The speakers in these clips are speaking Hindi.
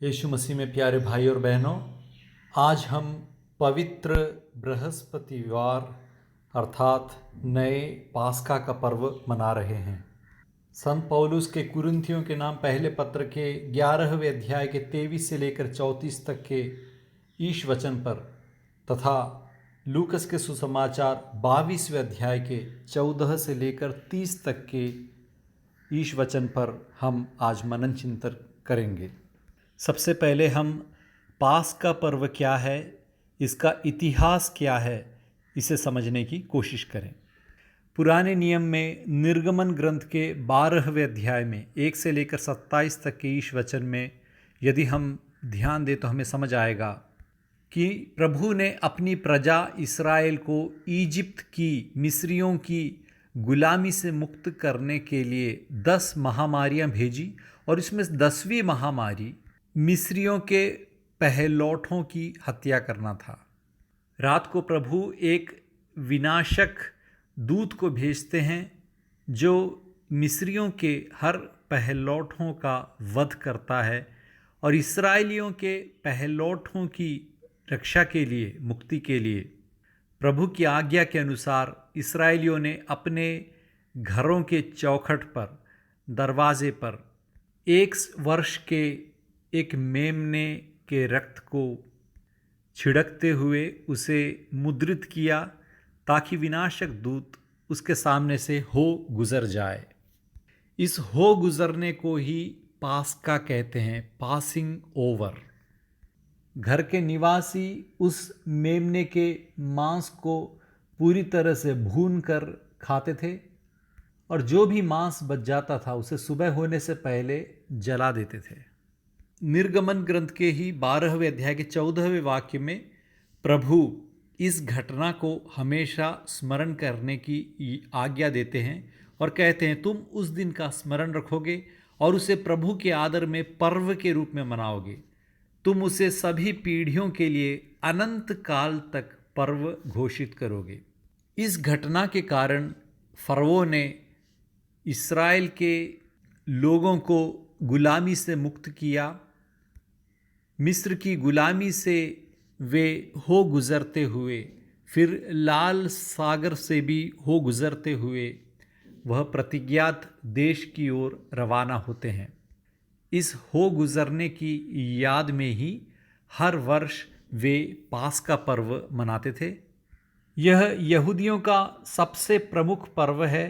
यीशु मसीह में प्यारे भाई और बहनों, आज हम पवित्र बृहस्पतिवार अर्थात नए पास्का का पर्व मना रहे हैं। संत पौलुस के कुरिन्थियों के नाम पहले पत्र के 11वें अध्याय के 23 से लेकर 34 तक के ईश वचन पर तथा लूकस के सुसमाचार 22वें अध्याय के 14 से लेकर 30 तक के ईश वचन पर हम आज मनन चिंतन करेंगे। सबसे पहले हम पास्का पर्व क्या है, इसका इतिहास क्या है, इसे समझने की कोशिश करें। पुराने नियम में निर्गमन ग्रंथ के 12वें अध्याय में 1 से लेकर 27 तक के ईश वचन में यदि हम ध्यान दें तो हमें समझ आएगा कि प्रभु ने अपनी प्रजा इस्राएल को इजिप्ट की मिस्रियों की गुलामी से मुक्त करने के लिए 10 महामारियां भेजी और इसमें 10वीं महामारी मिस्रियों के पहलौठों की हत्या करना था। रात को प्रभु एक विनाशक दूत को भेजते हैं जो मिस्रियों के हर पहलौठों का वध करता है और इस्राएलियों के पहलौठों की रक्षा के लिए, मुक्ति के लिए प्रभु की आज्ञा के अनुसार इस्राएलियों ने अपने घरों के चौखट पर, दरवाजे पर 1 वर्ष के एक मेमने के रक्त को छिड़कते हुए उसे मुद्रित किया ताकि विनाशक दूत उसके सामने से हो गुजर जाए। इस हो गुजरने को ही पास्का कहते हैं, पासिंग ओवर। घर के निवासी उस मेमने के मांस को पूरी तरह से भून कर खाते थे और जो भी मांस बच जाता था उसे सुबह होने से पहले जला देते थे। निर्गमन ग्रंथ के ही 12वें अध्याय के 14वें वाक्य में प्रभु इस घटना को हमेशा स्मरण करने की आज्ञा देते हैं और कहते हैं तुम उस दिन का स्मरण रखोगे और उसे प्रभु के आदर में पर्व के रूप में मनाओगे। तुम उसे सभी पीढ़ियों के लिए अनंत काल तक पर्व घोषित करोगे। इस घटना के कारण फरवो ने इस्राएल के लोगों को गुलामी से मुक्त किया। मिस्र की गुलामी से वे हो गुज़रते हुए, फिर लाल सागर से भी हो गुज़रते हुए वह प्रतिज्ञात देश की ओर रवाना होते हैं। इस हो गुज़रने की याद में ही हर वर्ष वे पास्का पर्व मनाते थे। यह यहूदियों का सबसे प्रमुख पर्व है,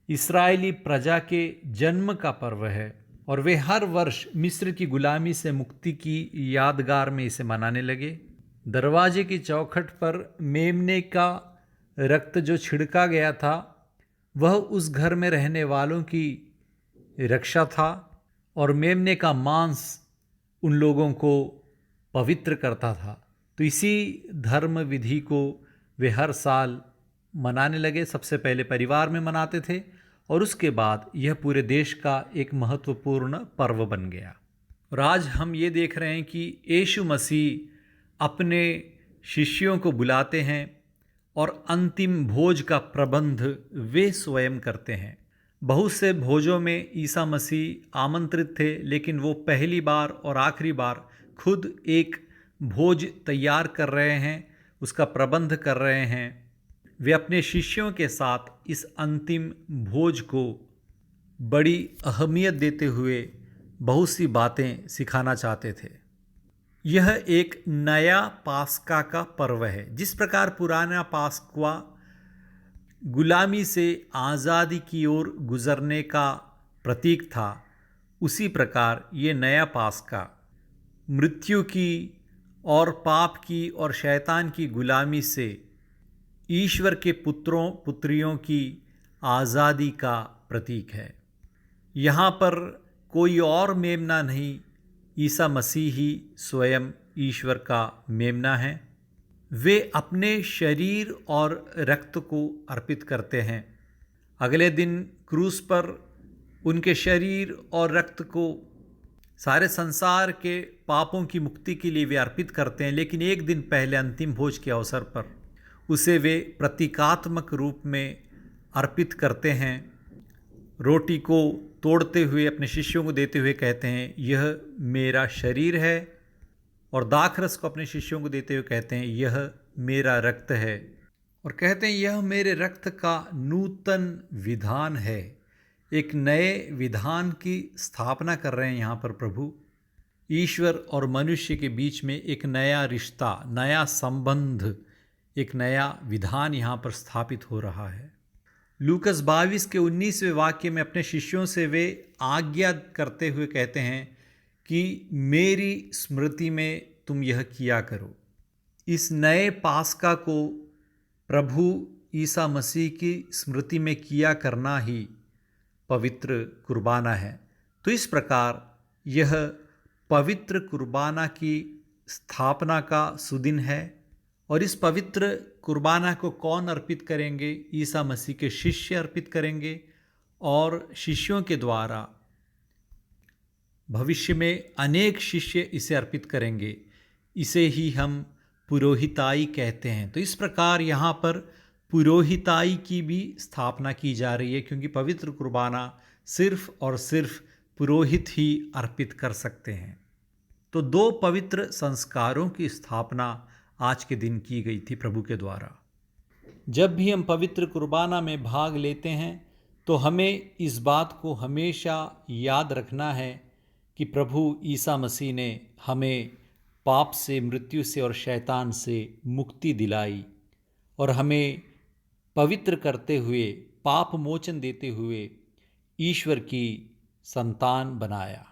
इस्राएली प्रजा के जन्म का पर्व है और वे हर वर्ष मिस्र की गुलामी से मुक्ति की यादगार में इसे मनाने लगे। दरवाजे की चौखट पर मेमने का रक्त जो छिड़का गया था वह उस घर में रहने वालों की रक्षा था और मेमने का मांस उन लोगों को पवित्र करता था। तो इसी धर्म विधि को वे हर साल मनाने लगे। सबसे पहले परिवार में मनाते थे और उसके बाद यह पूरे देश का एक महत्वपूर्ण पर्व बन गया। और आज हम ये देख रहे हैं कि यीशु मसीह अपने शिष्यों को बुलाते हैं और अंतिम भोज का प्रबंध वे स्वयं करते हैं। बहुत से भोजों में ईसा मसीह आमंत्रित थे, लेकिन वो पहली बार और आखिरी बार खुद एक भोज तैयार कर रहे हैं, उसका प्रबंध कर रहे हैं। वे अपने शिष्यों के साथ इस अंतिम भोज को बड़ी अहमियत देते हुए बहुत सी बातें सिखाना चाहते थे। यह एक नया पास्का का पर्व है। जिस प्रकार पुराना पास्का गुलामी से आज़ादी की ओर गुजरने का प्रतीक था, उसी प्रकार ये नया पास्का मृत्यु की और पाप की और शैतान की गुलामी से ईश्वर के पुत्रों पुत्रियों की आज़ादी का प्रतीक है। यहाँ पर कोई और मेमना नहीं, ईसा मसीह ही स्वयं ईश्वर का मेमना है। वे अपने शरीर और रक्त को अर्पित करते हैं। अगले दिन क्रूस पर उनके शरीर और रक्त को सारे संसार के पापों की मुक्ति के लिए वे अर्पित करते हैं, लेकिन एक दिन पहले अंतिम भोज के अवसर पर उसे वे प्रतीकात्मक रूप में अर्पित करते हैं। रोटी को तोड़ते हुए अपने शिष्यों को देते हुए कहते हैं, यह मेरा शरीर है, और दाखरस को अपने शिष्यों को देते हुए कहते हैं, यह मेरा रक्त है, और कहते हैं यह मेरे रक्त का नूतन विधान है। एक नए विधान की स्थापना कर रहे हैं यहाँ पर प्रभु। ईश्वर और मनुष्य के बीच में एक नया रिश्ता, नया संबंध, एक नया विधान यहाँ पर स्थापित हो रहा है। लूकस 22 के 19वें वाक्य में अपने शिष्यों से वे आज्ञा करते हुए कहते हैं कि मेरी स्मृति में तुम यह किया करो। इस नए पास्का को प्रभु ईसा मसीह की स्मृति में किया करना ही पवित्र कुर्बाना है। तो इस प्रकार यह पवित्र कुर्बाना की स्थापना का सुदिन है, और इस पवित्र कुर्बाना को कौन अर्पित करेंगे? ईसा मसीह के शिष्य अर्पित करेंगे, और शिष्यों के द्वारा भविष्य में अनेक शिष्य इसे अर्पित करेंगे। इसे ही हम पुरोहिताई कहते हैं। तो इस प्रकार यहाँ पर पुरोहिताई की भी स्थापना की जा रही है, क्योंकि पवित्र कुर्बाना सिर्फ और सिर्फ पुरोहित ही अर्पित कर सकते हैं। तो दो पवित्र संस्कारों की स्थापना आज के दिन की गई थी प्रभु के द्वारा। जब भी हम पवित्र कुर्बाना में भाग लेते हैं तो हमें इस बात को हमेशा याद रखना है कि प्रभु ईसा मसीह ने हमें पाप से, मृत्यु से और शैतान से मुक्ति दिलाई, और हमें पवित्र करते हुए, पाप मोचन देते हुए ईश्वर की संतान बनाया।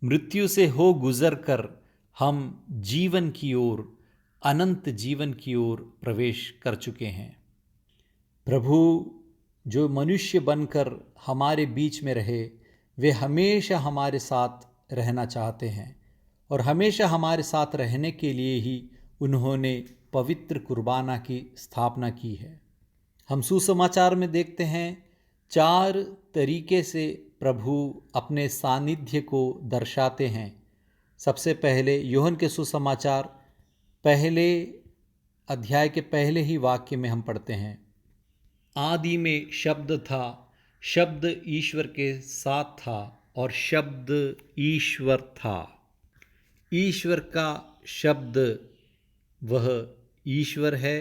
मृत्यु से हो गुजर कर हम जीवन की ओर, अनंत जीवन की ओर प्रवेश कर चुके हैं। प्रभु जो मनुष्य बनकर हमारे बीच में रहे, वे हमेशा हमारे साथ रहना चाहते हैं, और हमेशा हमारे साथ रहने के लिए ही उन्होंने पवित्र कुर्बाना की स्थापना की है। हम सुसमाचार में देखते हैं 4 तरीके से प्रभु अपने सानिध्य को दर्शाते हैं। सबसे पहले यूहन्ना के सुसमाचार पहले अध्याय के पहले ही वाक्य में हम पढ़ते हैं, आदि में शब्द था, शब्द ईश्वर के साथ था, और शब्द ईश्वर था। ईश्वर का शब्द वह ईश्वर है,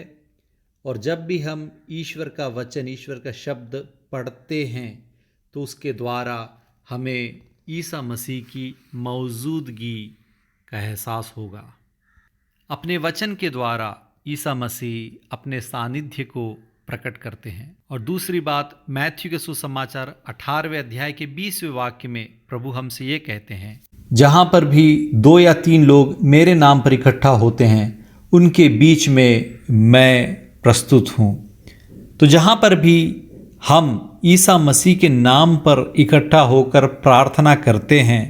और जब भी हम ईश्वर का वचन, ईश्वर का शब्द पढ़ते हैं तो उसके द्वारा हमें ईसा मसीह की मौजूदगी का एहसास होगा। अपने वचन के द्वारा ईसा मसीह अपने सानिध्य को प्रकट करते हैं। और दूसरी बात, मैथ्यू के सुसमाचार 18वें अध्याय के 20वें वाक्य में प्रभु हमसे ये कहते हैं, जहाँ पर भी 2 या 3 लोग मेरे नाम पर इकट्ठा होते हैं, उनके बीच में मैं प्रस्तुत हूँ। तो जहाँ पर भी हम ईसा मसीह के नाम पर इकट्ठा होकर प्रार्थना करते हैं,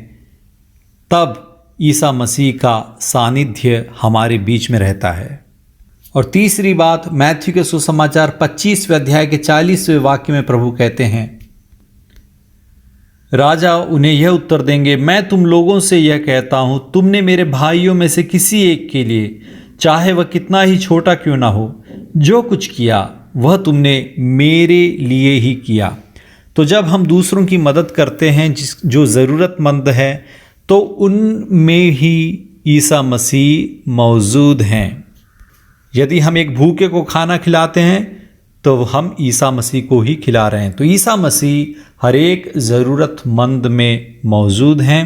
तब ईसा मसीह का सानिध्य हमारे बीच में रहता है। और तीसरी बात, मैथ्यू के सुसमाचार 25वें अध्याय के 40वें वाक्य में प्रभु कहते हैं, राजा उन्हें यह उत्तर देंगे, मैं तुम लोगों से यह कहता हूँ, तुमने मेरे भाइयों में से किसी एक के लिए, चाहे वह कितना ही छोटा क्यों ना हो, जो कुछ किया वह तुमने मेरे लिए ही किया। तो जब हम दूसरों की मदद करते हैं, जो ज़रूरतमंद है, तो उनमें ही ईसा मसीह मौजूद हैं। यदि हम एक भूखे को खाना खिलाते हैं तो हम ईसा मसीह को ही खिला रहे हैं। तो ईसा मसीह हर एक ज़रूरतमंद में मौजूद हैं।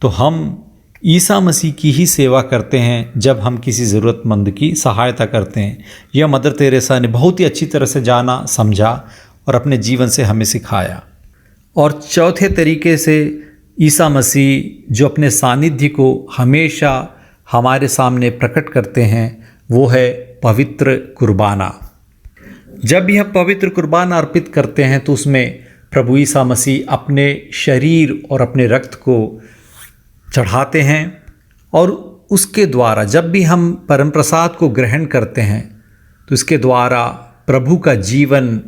तो हम ईसा मसीह की ही सेवा करते हैं जब हम किसी ज़रूरतमंद की सहायता करते हैं। यह मदर तेरेसा ने बहुत ही अच्छी तरह से जाना, समझा और अपने जीवन से हमें सिखाया। और चौथे तरीके से ईसा मसीह जो अपने सानिध्य को हमेशा हमारे सामने प्रकट करते हैं, वो है पवित्र कुर्बाना। जब भी हम पवित्र कुर्बाना अर्पित करते हैं तो उसमें प्रभु ईसा मसीह अपने शरीर और अपने रक्त को चढ़ाते हैं, और उसके द्वारा जब भी हम परम प्रसाद को ग्रहण करते हैं तो इसके द्वारा प्रभु का जीवन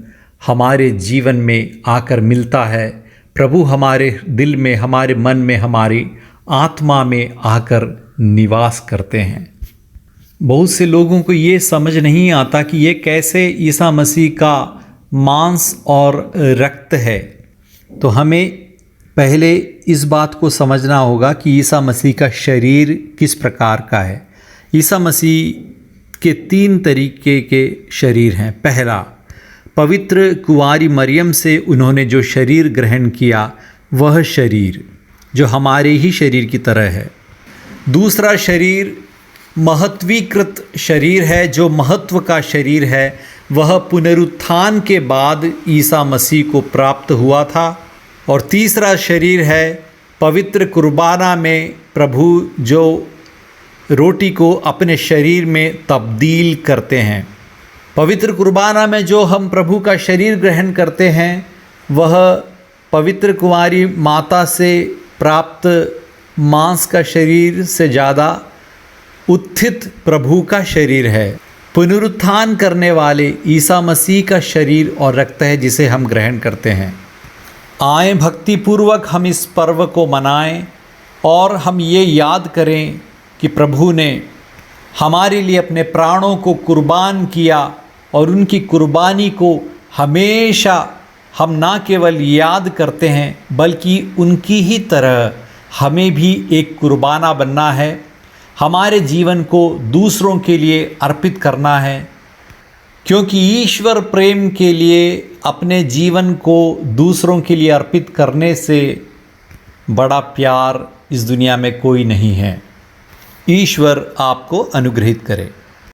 हमारे जीवन में आकर मिलता है। प्रभु हमारे दिल में, हमारे मन में, हमारी आत्मा में आकर निवास करते हैं। बहुत से लोगों को ये समझ नहीं आता कि ये कैसे ईसा मसीह का मांस और रक्त है। तो हमें पहले इस बात को समझना होगा कि ईसा मसीह का शरीर किस प्रकार का है। ईसा मसीह के 3 तरीके के शरीर हैं। पहला, पवित्र कुंवारी मरियम से उन्होंने जो शरीर ग्रहण किया, वह शरीर जो हमारे ही शरीर की तरह है। दूसरा शरीर महत्वीकृत शरीर है, जो महत्व का शरीर है, वह पुनरुत्थान के बाद ईसा मसीह को प्राप्त हुआ था। और तीसरा शरीर है पवित्र कुर्बाना में प्रभु जो रोटी को अपने शरीर में तब्दील करते हैं। पवित्र कुर्बाना में जो हम प्रभु का शरीर ग्रहण करते हैं, वह पवित्र कुंवारी माता से प्राप्त मांस का शरीर से ज़्यादा उत्थित प्रभु का शरीर है। पुनरुत्थान करने वाले ईसा मसीह का शरीर और रक्त है, जिसे हम ग्रहण करते हैं। आएँ भक्तिपूर्वक हम इस पर्व को मनाएं और हम ये याद करें कि प्रभु ने हमारे लिए अपने प्राणों को कुर्बान किया, और उनकी कुर्बानी को हमेशा हम ना केवल याद करते हैं, बल्कि उनकी ही तरह हमें भी एक कुर्बाना बनना है। हमारे जीवन को दूसरों के लिए अर्पित करना है, क्योंकि ईश्वर प्रेम के लिए अपने जीवन को दूसरों के लिए अर्पित करने से बड़ा प्यार इस दुनिया में कोई नहीं है। ईश्वर आपको अनुग्रहित करे।